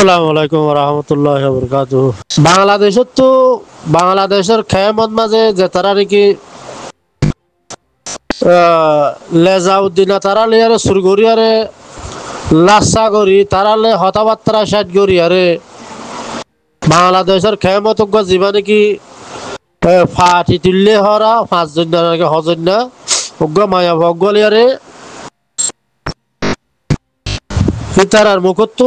আসসালামু আলাইকুম রহমতুল্লাহ বরকাত। বাংলাদেশত তো বাংলাদেশের খেয়ামত মাঝে যে তারা নাকি লেজাউদ্দিনা তারা লিয়ারে সুরগরিয়ারে লাসা করি তারালে হতাবার্তা ষাট গরিয়ারে বাংলাদেশের খেয়ামত জীবা নাকি ফাটি তুললে হরা পাঁচজন নাকি হজন না উগ্র মায়া ভগলিয়ারে তারার মুখত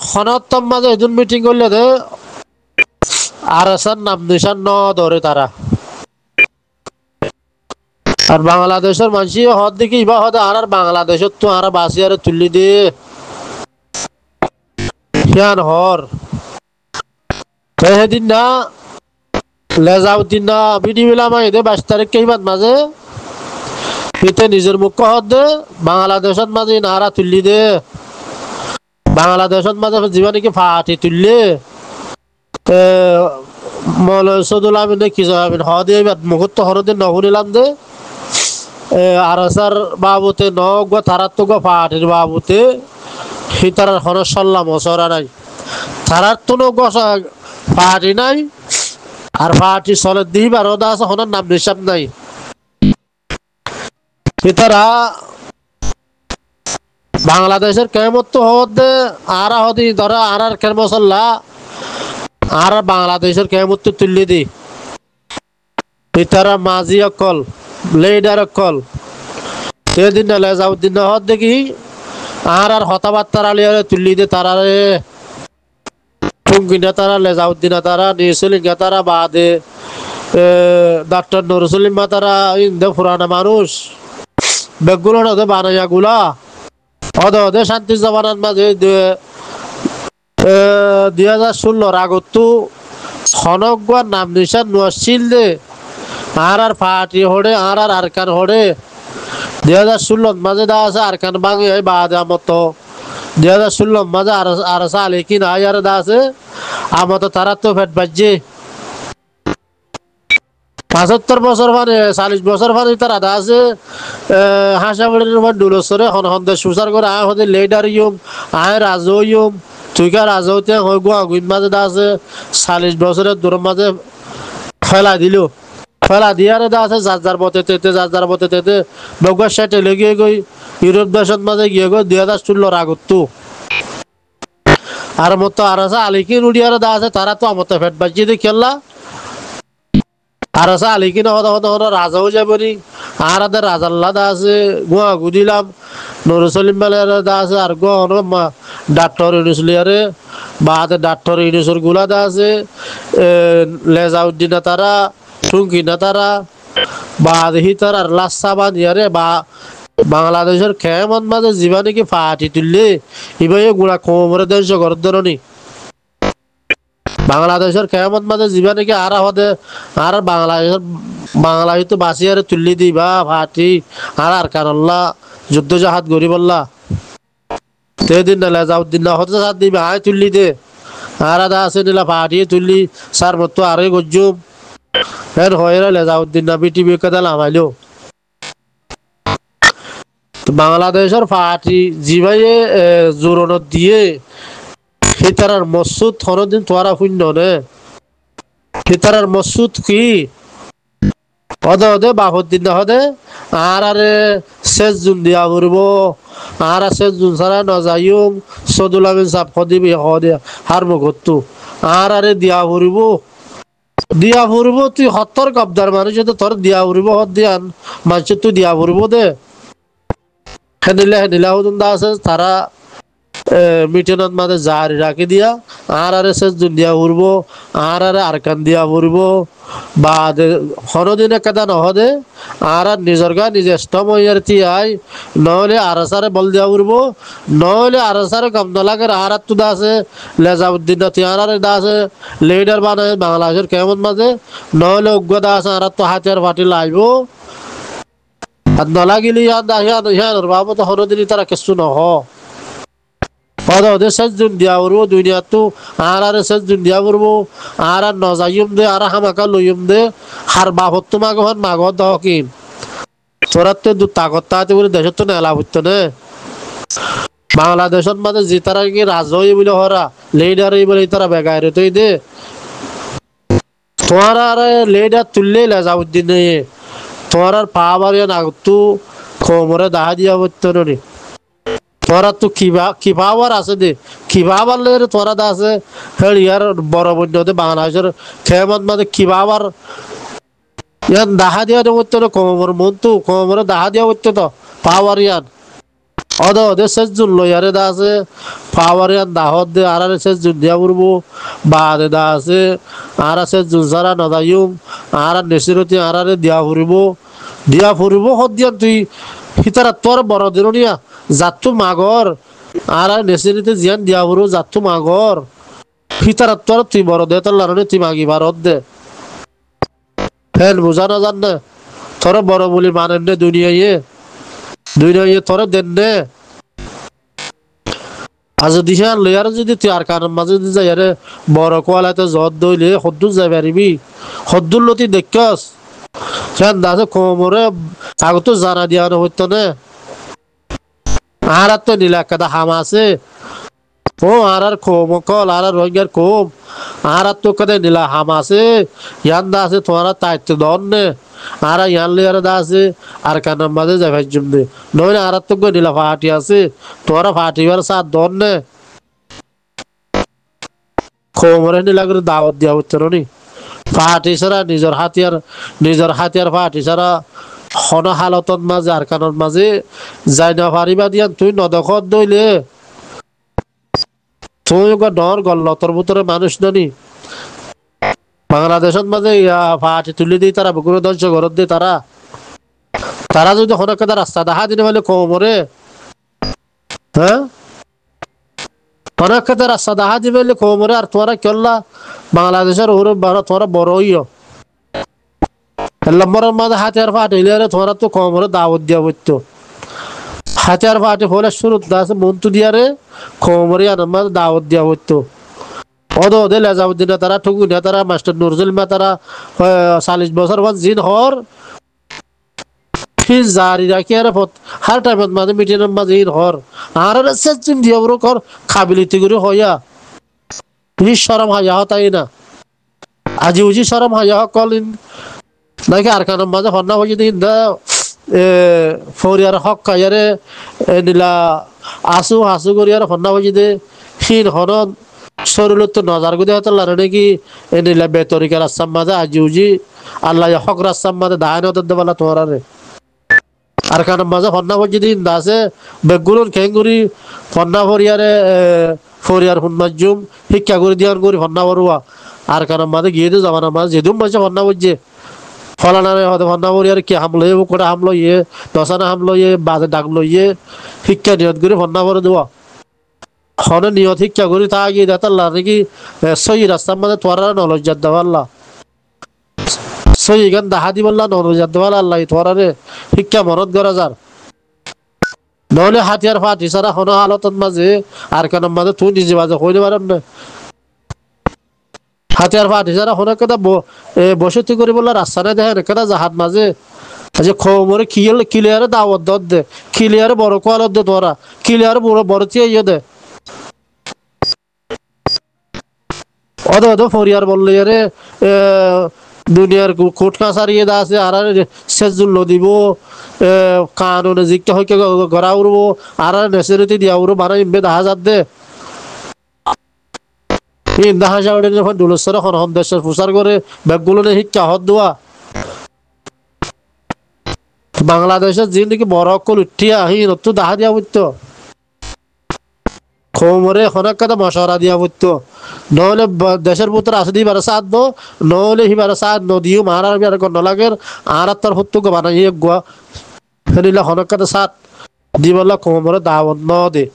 খনতম মাঝে এদিন মিটিং করলে দে আর আসার নাম নিশান ন ধরে তারা আর বাংলাদেশের মানুষ হদ দেখি ইবা হদে আর বাংলাদেশত তো আর বাসিয়ারে তুলি দে হিয়ান হর সেদিন না লেজাউদ্দিন না বিডি বিলামা এদে 22 তারিখ কেইবাদ মাঝে এতে নিজের মুখ হদ দে বাংলাদেশত মাঝে নারা তুলি দে বাংলাদেশত মাঝে জীবনে ফাটি তুললে মৌলসদুল আমিন কি যাবেন হদে মুহূর্ত হরদিন নহুনিলাম দে আর আসার বাবুতে নগ তারার তো ফাটির বাবুতে হিতার হন সল্লাম সরা নাই তারার তো নগ ফাটি নাই আর ফাটি চলে দিই বা রোদা আছে হনার নাম নিশাব নাই হিতারা বাংলাদেশের কেমত তো হদে আর হদি ধরা আর কেমসল্লা আর বাংলাদেশের কেমত তো তুললি দি হিতারা মাঝি অকল লেডার অকল সেদিন লেজাউদ্দিন হদ দেখি আর হতাবার্তার আলিয়ারে তুললি দে তারারে টুঙ্গিনা তারা লেজাউদ্দিনা তারা নিউসলিঙ্গা তারা বাদে ডাক্তার নুরসলিমা তারা ইন্দে পুরানা মানুষ বেগুলো নদে বানাইয়া গুলা অদে অদে শান্তি জবানার মাঝে 2016 আগত হনগুয়ার নাম নিশান নোয়াছিল দে আর ফাটি হড়ে আর আরকান হড়ে 2016 মাঝে দা আছে আরকান ভাঙে বাদে আমত 2016 মাঝে আর সালে কি না আর দা আছে আমত তারা তো ফেট বাজে 75 বছর মানে 40 বছর মানে তারা দা আছে হাসাবড়ির মধ্যে ডুলসরে হনহন্দে সুসার করে আয় হদে লেডার ইউম আয় রাজো ইউম তুইকা রাজোতে হই গুইন মাঝে দা আছে 40 বছরের দূর মাঝে ফেলা দিল ফেলা দিয়ারে দা আছে যার যার বতে তেতে বগুয়া সেটে লেগে গই ইউরোপ দেশের মাঝে গিয়ে গো 2016 আগত আর মতো আর আছে আলিকিন উড়িয়ারে দা আছে তারা তো আমতে ফেট বাজি দিয়ে খেললা আর আছে আলিকিন হদ হদ হদ রাজাও যাবনি আর আদের রাজাল্লা দা আছে গুয়া গুদিলাম নুরসলিম বেলার দা আছে আর গো ডাক্তার ইউনুসলিয়ারে বাদে ডাক্তার ইউনুসর গুলা দা আছে লেজাউদ্দিনা তারা টুঙ্গিনা তারা বাদে হিতার আর লাসা বানিয়ারে বা বাংলাদেশের খেমত মাঝে জীবানে কি ফাটি তুললে ইবাই গুড়া কোমরে দেশ গরদরনি বাংলাদেশের খেমত মাঝে জীবানে কি আর হদে আর বাংলাদেশ তো বাসিয়ারে তুললি দিবা ফাটি আর কারল্লা যুদ্ধ জাহাজ গরি বললা সেদিন না লেজাউদ্দিন না হতে সাথ দিবা আয় তুললি দে আর আদা আছে নিলা ফাটিয়ে তুললি সার মতো আরে গজ্জুম এর হয়ে লেজাউদ্দিন না বিটিভি কথা লামাইলো বাংলাদেশের ফাটি জিবাইয়ে জোরনত দিয়ে হিতারার মসুদ হরদিন তোয়ারা শূন্য নে হিতারার মসুদ কি হদে হদে বাহুদ্দিন না হদে আর আরে শেষ জুন দিয়া ঘুরব আর শেষ জুন ছাড়া নজাইম সদুল আমিন সাপ হদিবি হদে হার মুখত্তু আর আরে দিয়া ঘুরব তুই হত্তর কবদার মানুষ তোর দিয়া ঘুরব হদ দিয়ান মানুষ তুই দিয়া ঘুরব দে হেনিলা হুদুন দা আছে তারা মিটনত মাঝে জারি রাখি দিয়া আর শেষ জুন দিয়া ঘুরব আর আরকান দিয়া ঘুরব বা হনদিনে কেদা নহদে আর নিজের গা নিজে স্তম হইয়ার তিয়াই নহলে আর সারে বল দিয়া ঘুরব নহলে আর সারে কম নলাগে আর তো দা আছে লেজাউদ্দিন তিয়ার দা আছে লিডার বানায় বাংলাদেশের কেমন মাঝে নহলে উগ্র দা আছে আর তো হাতিয়ার ফাটি লাইব আর নলাগিলি ইয়ান বাবু তো হরদিন তারা কিছু নহ ওদের শেষ জুন দিয়া উড়বো দুনিয়া তো আর শেষ জুন দিয়া উড়বো আর নজাইম দে আর হামাকা লইম দে হার বাপত তো মাগহন মাগত দহকিম তোরা তো দু তাগত তাতে বলে দেশের তো নেলা হইতো নে বাংলাদেশের মাঝে যে তারা কি রাজই বলে হরা লিডারই বলে তারা বেগায় তুই দে তোমার আর লিডার তুললে লাজাউদ্দিন তোমার আর পাওয়ার আগতু কোমরে দাহা দিয়া বলতো নি তোরা তো কি পাওয়ার আছে দে কি পাওয়ার লে তোরা দা আছে হেল ইয়ার বড় বন্ধুতে বাংলাদেশের খেমত মাঝে কি পাওয়ার ইয়ান দাহা দিয়া বলতো না কোমর মন তো কোমরে দাহা দিয়া বলতো তো পাওয়ার ইয়ান অদ ওদের শেষ জুন লইয়ারে দা আছে পাওয়ার ইয়ান দাহত দে আর শেষ জুন দিয়া পড়বো বাদে দা আছে আর শেষ জুন সারা নদায়ুম আর নেসিরতি আর দিয়া ফুরিব হদ দিয়া তুই হিতারা তোর বড় দিনিয়া জাতু মাগর আর নেসিরিতে জিয়ান দিয়া ফুরু জাতু মাগর হিতারা তোর তুই বড় দে তোর লারনে তুই মাগি ভারত দে ফেল বুঝা না জান না তোর বড় বলি মানেন নে দুনিয়ায় তোর দেন নে আজ দিশা লয়ার যদি তুই আর কারণ মাঝে যদি যাই আরে বড় কোয়ালাতে জত দইলে হদ্দুর যাই পারিবি হদ্দুর লতি দেখছস সেন দাসে কোমরে আগত জানা দিয়া হইতো না আর তো নীলা কাদা হাম আছে ও আর কোম কল আর রোহিঙ্গার কোম আর তো কাদা নীলা হাম আছে ইয়ান দা আছে তোমার দায়িত্ব দন নে আর ইয়ান লিয়ার দা আছে আর কারণ মাঝে যাই ভাই জুমনে নইলে আর তো নীলা ফাটি আছে তোরা ফাটিবার সাথ দন নে কোমরে নীলা করে দাওয়াত দিয়া হইতো নি ফাটি সারা নিজের হাতিয়ার ফাটি সারা হন হালতত মাঝে আর কারণ মাঝে যাই না পারিবা দিয়ান তুই নদখত দইলে তুই ডর গল্লতর ভিতরে মানুষ ননি বাংলাদেশের মাঝে ফাটি তুলি দিই তারা বুকুরে ধ্বংস ঘরত দিয়ে তারা যদি হনকে রাস্তা দেখা দিনে বলে কোমরে হ্যাঁ হনকে রাস্তা দেখা দিবে কোমরে আর তোরা কেল্লা বাংলাদেশের ওর তোরা বড় হইও লম্বরের মাঝে হাতিয়ার ফাটিলে তোরা তো কোমরে দাওয়াত দিয়া বলতো হাতিয়ার ফাটি ফলে শুরু আছে মন্তু দিয়ারে কোমরে আর মাঝে দাওয়াত দিয়া বলতো ওদে লেজাউদ্দিন তারা ঠুকুনিয়া তারা মাস্টার নুরজুল মা তারা 40 বছর বাদ জিন হর ফির জারি রাখি আর হার টাইমত মাঝে মিটিংয়ের মাঝে ইন হর আর শেষ দিন দিয়া বড় কর কাবিলিতি করে হইয়া তুই শরম হাইয়া হতাই না আজি উজি শরম হাইয়া কলিন নাকি আর কারণ মাঝে হন্না হয়ে দিন দা ফরিয়ার হক কায়ারে নীলা হাসু করিয়ার হন্না হয়ে দে হিন হনন শরীর তো নজর গুদে হতো লারে নাকি নীলা বেতরিকা রাস্তার মাঝে আজি উজি আল্লাহ হক রাস্তার মাঝে দায়ন হতে দেবালা তোমার আর কারণ মাঝে হন্না হয়ে দিন দাসে বেগুলোর খেঙ্গুরি হন্না ফরিয়ার হুন্মাজুম শিক্ষা করে দিয়ান করি হন্না বড়ুয়া আর কারণ মাঝে গিয়ে তো যাবানা মাঝে যেদুম মাঝে হন্না বলছে ফলানারে হয়তো হন্না বরিয়ার কি হামলো করে হামলো দশানা হামলো বাজে ডাকলো শিক্ষা নিয়ত করে হন্না বড় দেওয়া হনে নিয়ত শিক্ষা করি তা গিয়ে দেতাল্লা নাকি সহি রাস্তার মাঝে তোরা নলজাত দেওয়াল্লা সহি গান দাহা দিবাল্লা নলজাত দেওয়াল আল্লাহ তোরারে শিক্ষা মনত করা যার নহলে হাতিয়ার ফাটি সারা হন হালতত মাঝে আর কেন মাঝে তুই নিজে মাঝে হইতে পারেন না হাতিয়ার ফাটি সারা হন কেদা বসতি করে বললা রাস্তা নাই দেখেন কেদা জাহাজ মাঝে আজ খবরে ক্লিয়ারে দাওয়াত দর দে ক্লিয়ারে বড় কোয়ালত দে তোরা ক্লিয়ারে বড় দিয়ে দে অদ ফরিয়ার বললে রে দুনিয়ার কোর্ট কাছারি দা আছে আর সেজুল্লো দিব কানুনে জিজ্ঞা হইকে গড়া উড়ব আর নেসেরিটি দিয়া উড়ব মানে ইমবে দেখা যাত দে দেখা যাওয়ার যখন দুলস্বর এখন দেশের প্রচার করে ব্যাগগুলো শিক্ষা হত দেওয়া বাংলাদেশের জিন্দগি বড় অকল উঠিয়া নতুন দেখা দিয়া বুঝতো খোমরে অনেক কথা মশারা দিয়া বুঝতো নহলে দেশের পুত্র আছে দিবার সাথ দো নহলে হিবার সাথ নদীও মারার বিয়ার গন্ড লাগে আর তার হত্যু বানাই গুয়া ফেরিলা অনেক কথা সাথ দিবলা খোমরে দাওয়াত ন দে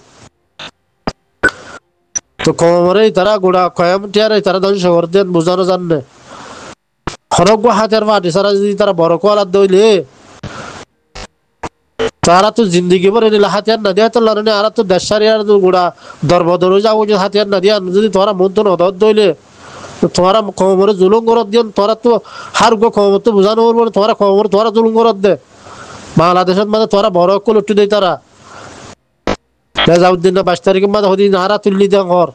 তো খোমরে তারা গোড়া কয়াম টিয়ার তারা ধ্বংস করে দেন বুঝানো জাননে হরক হাতের মাটি সারা যদি তারা বড় কোয়ালার দইলে তারা তো জিন্দগি ভরে নিলে হাতিয়ার না দিয়া তো লড়নে আর তো দেশারি আর গোড়া দরবদর যাও যে হাতিয়ার না দিয়া যদি তোরা মন তো নদর দইলে তোরা খবরে জুলুম করত দিন তোরা তো হার গো খবর তো বুঝানো বলবো তোরা খবর তোরা জুলুম করত দে বাংলাদেশের মাঝে তোরা বড় কল উঠে দেয় তারা রেজাউদ্দিন 22 মাঝে হদিন আরা তুললি দেন ঘর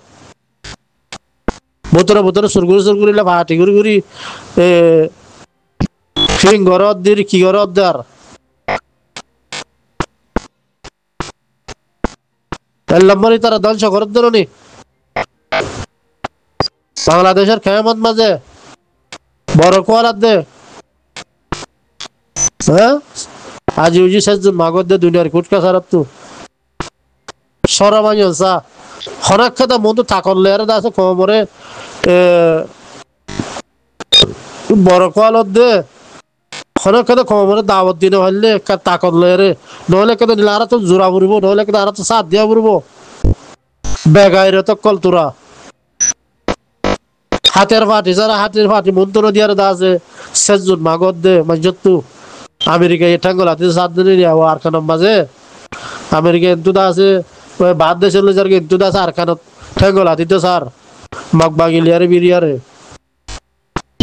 বোতরে বোতরে সুরগুরি ভাটি গুড়ি গুড়ি ফিং ঘরত দির কি ঘরত দার এল্লামরি তারা ধ্বংস ঘরত ধরনি বাংলাদেশের খেয়ামত মাঝে বড় কোয়ালার দে হ্যাঁ আজি উজি শেষজন মাগত দে দুনিয়ার কুটকা সারাত তু সরামাই হলসা হনাক খাতা মন তো থাকলে আর আছে কমরে বড় কোয়ালত দে হনাক খাতা কমরে দাওয়াত দিনে হইলে তাকলে রে নহলে কেন দিলে আর তো জোড়া পড়ব নহলে কেন আর তো সাথ দিয়া পড়ব বেগাইরে তো কল তোরা হাতের ফাটি মন্ত্র দিয়ার দা আছে শেষজন মাগত দে মসজিদ তু আমেরিকা এঠাঙ্গল হাতে সাত দিনে আর খানাম মাঝে আমেরিকা এন্তু দা আছে বাদ দেশের লোক এন্তু দা আছে আর খানত ঠেঙ্গল হাতিতে সার মগবাগিলিয়ারে বিরিয়ারে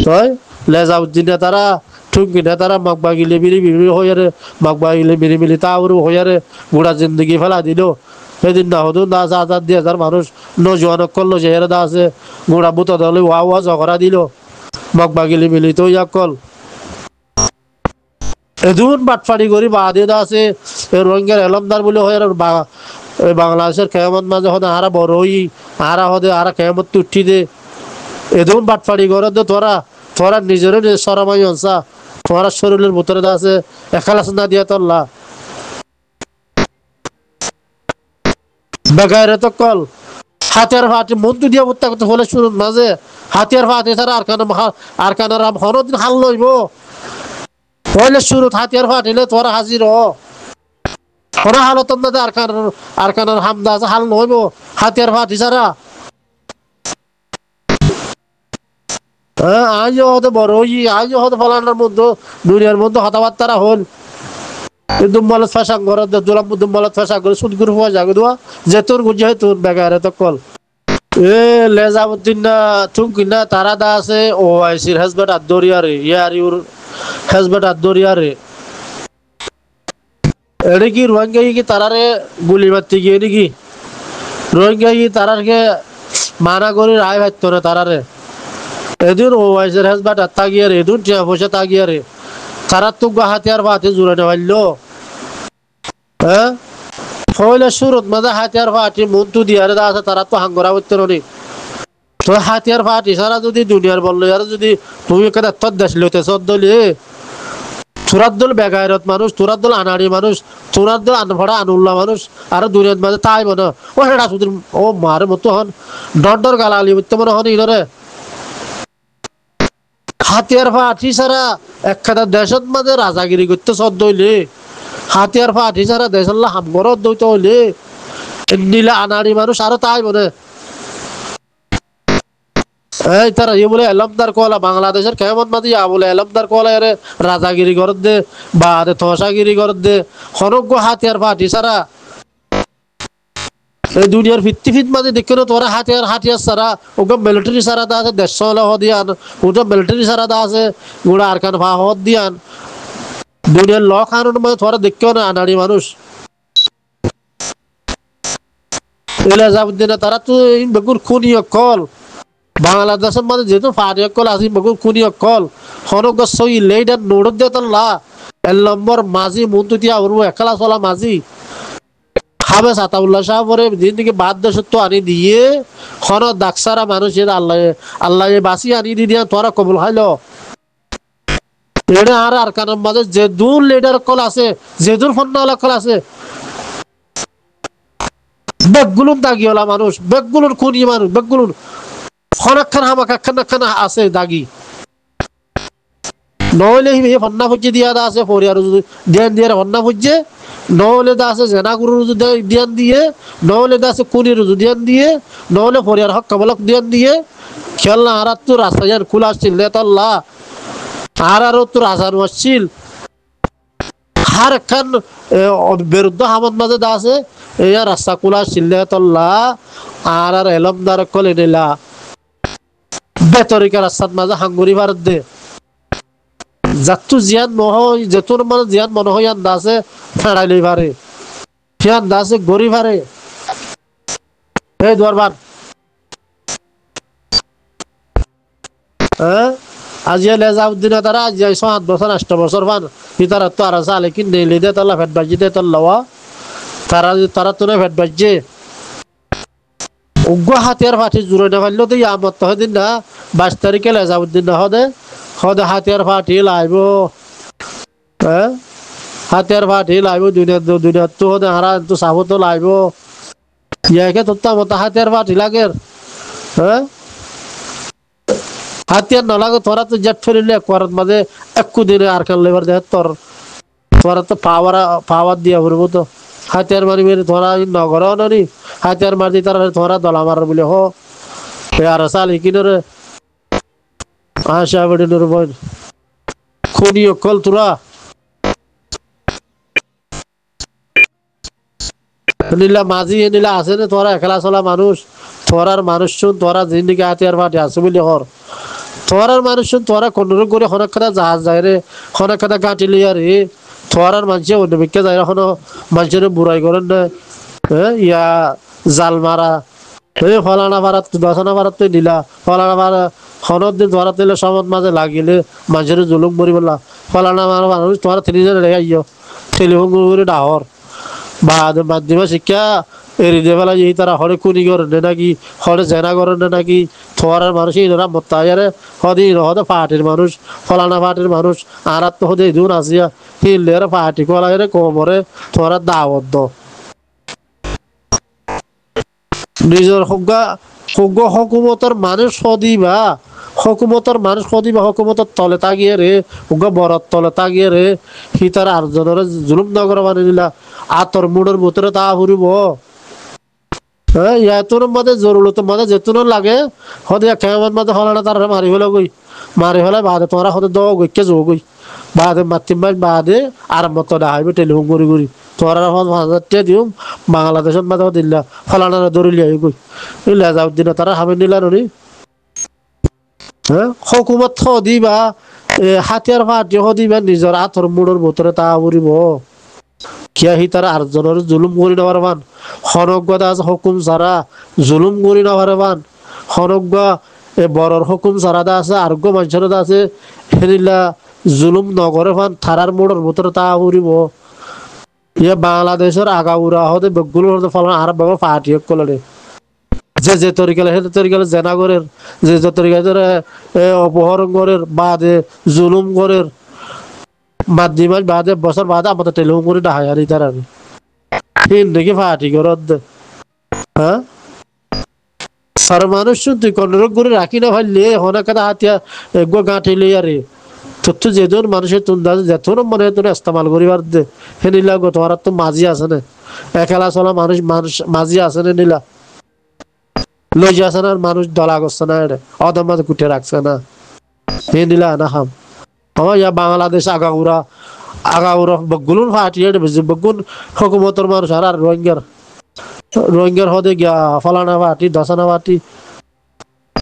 তয় লেজাউদ্দিনে তারা ঠুঙ্গিনে তারা মগবাগিলে বিরি বিরি হইয়ারে মগবাগিলে মিলি মিলি তাওর হইয়ারে বুড়া জিন্দগি ফেলা দিল সেদিন না হতো না আছে 1,000-2,000 মানুষ নজওয়ান করলো চেহারা দা আছে গোড়া বুত দলে ওয়া ঝগড়া দিল মগবাগিলি মিলি তো ইয়াকল এদুন বাটফাড়ি করি বাদে দা আছে রোহিঙ্গার এলমদার বলে হয় বাংলাদেশের কেয়ামত মাঝে হদে হারা বড় হই হারা হদে হারা কেয়ামত তুটি দে এদুন বাটফাড়ি করে দে তোরা নিজের সরামাই অনসা তোরা শরীরের ভিতরে দা আছে একালাস না দিয়া তোল্লা বেগাইরে তো কল হাতিয়ার ফাটি মন্ত্র দিয়া উত্তা করতে হলে শুনুন মাঝে হাতিয়ার ফাটি ছাড়া আর কানা রাম হরদিন হাল লইব হইলে শুরুত হাতিয়ার ফাটিলে তোরা হাজির ওরা হালত না আর কানার হামদা আছে হাল নহইব হাতিয়ার ফাটি ছাড়া হ্যাঁ আজও হতে বড় হই আজও হতে ফলানোর মধ্যে দুনিয়ার মধ্যে হতাবার্তারা হল দুম্বালত ফাঁসা ঘর দুম্বালত ফাঁসা করে সুদ করে হওয়া যাবে দোয়া যেতুন গুজে তুন বেগারে তো কল লেজাউদ্দিন না থুকি না তারা দা আছে ও আইসির হাজবেন্ড আদরিয়ারে ইয়ার ইউর হাজবেন্ড আদরিয়ারে এড়ে কি রোহিঙ্গা কি তারারে গুলি মারতে গিয়ে নাকি রোহিঙ্গা কি তারারকে মানা করে রায় ভাবতো না তারারে এদিন ও আইসির হাজবেন্ড আত্মা গিয়ে রে এদিন টিয়া পয়সা তা গিয়ে রে তারা তো হাতিয়ার ফাতে জুড়ে পারলো হ্যাঁ ফলে সুরত মাঝে হাতিয়ার ফাটি মন্তু দিয়ারে দা আছে তারা তো হাঙ্গরা করতে নি তো হাতিয়ার ফাটি সারা যদি দুনিয়ার বললো আর যদি তুমি কেন তোর দেশ লইতে চদ্দলি তোরার দল বেগায়রত মানুষ তোরার দল আনাড়ি মানুষ তোরার দল আনফড়া আনুল্লা মানুষ আর দুনিয়ার মাঝে তাই মনে ও হেডা সুদিন ও মারে মতো হন ডর গালালি মতো মনে হন ইনরে হাতিয়ার ফাটি সারা একখানা দেশত মাঝে রাজাগিরি করতে সদ্য হইলে হাতিয়ার ফাটি সারা দেশল্লা হামগরত দইতে হইলে নীলা আনাড়ি মানুষ আরো তাই বলে এই তারা ইয়ে বলে এলমদার কলা বাংলাদেশের কেমন মাঝে ইয়া বলে এলমদার কলা এরে রাজাগিরি করত দে বা থসাগিরি করত দে হনজ্ঞ হাতিয়ার ফাটি সারা এই দুনিয়ার ভিত্তি মাঝে দেখে তোরা হাতিয়ার সারা ওকে মিলিটারি সারা দা আছে 150 দিয়ান ওটা মিলিটারি সারা দা আছে গোড়া আরকান ভা হদ দিয়ান দুনিয়ার ল কানুন মাঝে তোরা দেখেও না আনাড়ি মানুষ এলাজাউদ্দিন তারা তো বেগুর খুনি কল বাংলাদেশের মাঝে যেহেতু ফাড়ি কল আছে বেগুর খুনি কল হনজ্ঞ সই লেইডার নোড়ত দিয়ে তোল্লা 1 নম্বর মাঝি মন্তু দিয়া উড়ব একলা চলা মাঝি হাবেস আতাউল্লাহ শাহ পরে দিন থেকে বাদ দেশত্ব আনি দিয়ে খন দাকসারা মানুষের আল্লাহ বাসি আনি দিয়ে তোরা কবুল হাইল এটা আর কারণ মাঝে যে দূর লিডার কল আছে যে দূর ফন্নাওয়ালা কল আছে বেগগুলুন দাগিওয়ালা মানুষ বেগগুলুন খুনি মানুষ বেগগুলুন খনাক্ষান হামাখান আছে দাগি নহলে ফন্না ফুজে দিয়া আছে পরিবার ধ্যান দিয়ে ফন্না ফুজে নহলে দা আছে জেনা গুরু ধ্যান দিয়ে নহলে দা আছে কুনি রুজু ধ্যান দিয়ে নহলে পরিবার হক কবলক ধ্যান দিয়ে খেলনা আর তো রাস্তায় খোলা আসছিল নেতাল্লাহ আর তো রাজার আসছিল হার খান বিরুদ্ধ হামদ মাঝে দা আছে এই রাস্তা খোলা আসছিল নেতাল্লাহ আর এলমদার কলে নিলা বেতরিকা রাস্তার মাঝে হাঙ্গুরি ভারত দে যাতু জিয়ান নহয় যেতুর মানে জিয়ান মনে হয় আন্দা আছে ফেড়াইলে পারে সে আন্দা আছে গড়ি পারে এই দরবার হ্যাঁ আজি লেজাউদ্দিন তারা আজি 7 বছর 8 বছর পান কি তারা তো আর সালে কি নেলে দে তালা ফেট বাজি দে তাল্লাওয়া তারা তারা তো ফেট বাজে উগ্র হাতিয়ার ফাটি জুড়ে না পারলেও তো ইয়ামত তো দিন না 22 তারিখে লেজাউদ্দিন না হদে হদে হাতিয়ার ফাটি লাইব হ্যাঁ হাতিয়ার ফাটি লাইব দুনিয়া তো হদে হারা তো সাবো তো লাইব ইয়াকে তো মত হাতিয়ার ফাটি লাগে হ্যাঁ হাতিয়ার নলাগে তোরা তো জেট ফেলিলে করার মাঝে একটু দিনে আর কাল লেবার দেখ তোরা তো পাওয়ার দিয়া পড়বো তো হাতিয়ার মারি মেরে তোরা নগর নি হাতিয়ার মারি তারা তোরা দলা মার বলে হো আর সাল কিনরে আশা বড়ি নুর বই খুনি অকল তোরা নীলা মাঝি নীলা আছে না তোরা একলা চলা মানুষ তোরার মানুষ শুন তোরা জিন্দিগি হাতিয়ার ফাটি আছে বলে হর তোরার মানুষ শুন তোরা কোনরকম করে অনেক কথা জাহাজ যায় রে অনেক কথা গাঁটি লিয়া রে তোরার মানুষে অন্য বিকে যায় এখনো মানুষের বুড়াই করেন না হ্যাঁ ইয়া জাল মারা এই ফলানা পাড়াত দশনা পাড়াত তুই নিলা ফলানা পাড়া খনত দিন তোরা দিলে সমাজ মাঝে লাগিলে মানুষের জুলুম মরি বললা ফলানা মারা মানুষ তোরা তিনজন রেখে আইয় টেলিফোন করে ডাহর বা মাধ্যমিক শিক্ষা এরি দিয়ে ফেলা এই তারা হরে কুনি করেন নাকি হরে জেনা করেন নাকি থোয়ারের মানুষ ইনরা মত্তায়ারে হদি হদে পার্টির মানুষ ফলানা পার্টির মানুষ আর তো হদে দুন আসিয়া হিলের পার্টি কলারে কোমরে থোয়ারা দাওয়াত নিজের হকুমতর মানুষ হদিবা হকুমতর মানুষ হদিবা হকুমতর তলে তাগিয়ে রে বরত তলে তাগিয়ে রে হিতার আর্জনের জুলুম নগর বানিয়ে নিলা আতর মুড়ের ভিতরে তা ফুরিব হ্যাঁ ইয়াতুর মধ্যে জরুরত মধ্যে যেতুন লাগে হদে কেমন মধ্যে হলানা তার মারি হলো গই মারি হলে বাদে তোরা হদে দ গইকে যো গই বাদে মাতিম বাদে আর মত না হইবে টেলিফোন করি করি তোরা হন 1000 দিম বাংলাদেশের মধ্যে দিল্লা ফলানা দরিলি আই গই এই লেজাউদ্দিন তারা হামে নিলা ননি হ্যাঁ হুকুমত দিবা হাতিয়ার ফাটি দিবা নিজের আতর মুড়ের ভিতরে তা ফুরিব কিয়া হি তারা আর্জনের জুলুম করি না পারবান হনজ্ঞতা আছে হুকুম ছাড়া জুলুম করি না পারবান হনজ্ঞ এ বড়র হুকুম ছাড়া দা আছে আরোগ্য মানুষের দা আছে হেনিলা জুলুম নগরে ফান থারার মোড়ের ভিতরে তা ফুরিব ইয়ে বাংলাদেশের আগাউরা হতে বেগুলো হতে ফলান আর বাবা পার্টি কলরে যে তরিকালে হে তরিকালে জেনা করের যে তরিকালে অপহরণ করের বাদে জুলুম করের মাধ্যমিক বাদে বছর বাদে আমাদের টেলিফোন করে ডাহারি তার আমি দেখি ফাটি করত হ্যাঁ সার মানুষ তুই কন্ট্রোল করে রাখি না ভাইলে অনেক কথা হাতিয়া এগো গাঁঠি লিয়া রে তো যেজন মানুষের তুন্দা যেতন মনে তোর ইস্তেমাল করিবার দে হে নিলা গো তোমার তো মাঝি আছে না একলা চলা মানুষ মানুষ মাঝি আছে না নিলা লই যাচ্ছে না মানুষ দলা করছে না এটা অদম মাঝে কুটে রাখছে না হে নিলা না খাম আমার ইয়া বাংলাদেশ আগাউরা বগুন ফাটিয়ে বগুন হুকুমতর মানুষ আর রোহিঙ্গার হদে গিয়া ফলানা ফাটি দশানা ফাটি